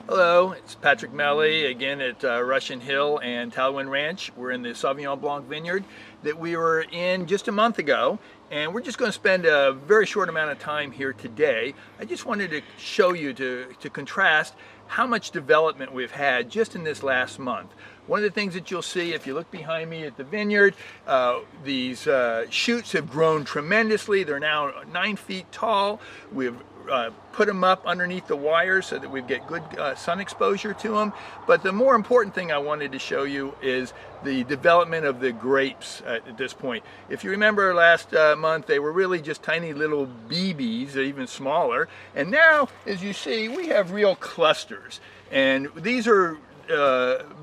Hello, it's Patrick Melly again at Russian Hill and Talwyn Ranch. We're in the Sauvignon Blanc vineyard that we were in just a month ago, and we're just going to spend a very short amount of time here today. I just wanted to show you to contrast how much development we've had just in this last month. One of the things that you'll see if you look behind me at the vineyard, these shoots have grown tremendously. They're now 9 feet tall. We've put them up underneath the wires so that we get good sun exposure to them. But the more important thing I wanted to show you is the development of the grapes at this point. If you remember last month, they were really just tiny little BBs, even smaller. And now, as you see, we have real clusters. And these are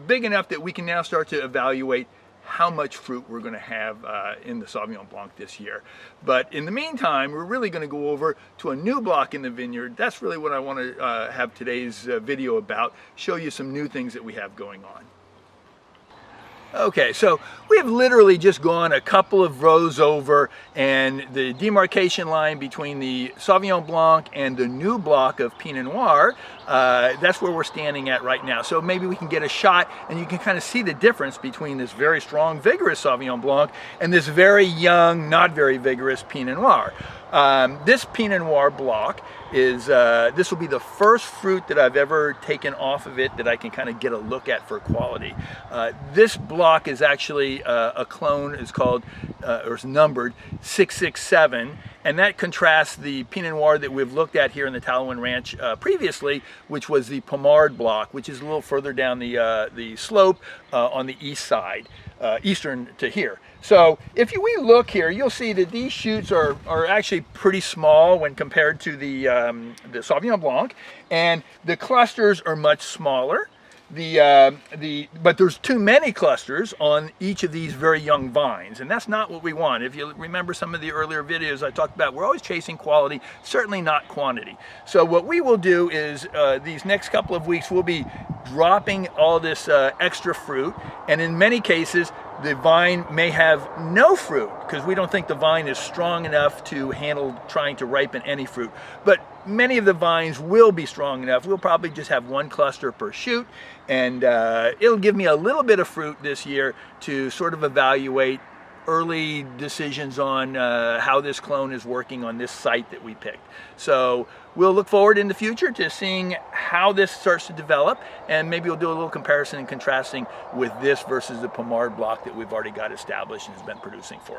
big enough that we can now start to evaluate how much fruit we're going to have in the Sauvignon Blanc this year. But in the meantime, we're really going to go over to a new block in the vineyard. That's really what I want to have today's video about, show you some new things that we have going on. Okay, so we have literally just gone a couple of rows over, and the demarcation line between the Sauvignon Blanc and the new block of Pinot Noir, that's where we're standing at right now. So maybe we can get a shot and you can kind of see the difference between this very strong, vigorous Sauvignon Blanc and this very young, not very vigorous Pinot Noir. This Pinot Noir block is, this will be the first fruit that I've ever taken off of it that I can kind of get a look at for quality. This block is actually a clone, is called, or is numbered 667, and that contrasts the Pinot Noir that we've looked at here in the Talwyn Ranch previously, which was the Pommard block, which is a little further down the slope on the east side, eastern to here. So if we look here, you'll see that these shoots are actually pretty small when compared to the Sauvignon Blanc, and the clusters are much smaller. But there's too many clusters on each of these very young vines, and that's not what we want. If you remember some of the earlier videos I talked about, we're always chasing quality, certainly not quantity. So what we will do is these next couple of weeks we'll be dropping all this extra fruit, and in many cases the vine may have no fruit because we don't think the vine is strong enough to handle trying to ripen any fruit. But many of the vines will be strong enough. We'll probably just have one cluster per shoot, and it'll give me a little bit of fruit this year to sort of evaluate early decisions on how this clone is working on this site that we picked. So we'll look forward in the future to seeing how this starts to develop, and maybe we'll do a little comparison and contrasting with this versus the Pommard block that we've already got established and has been producing for us.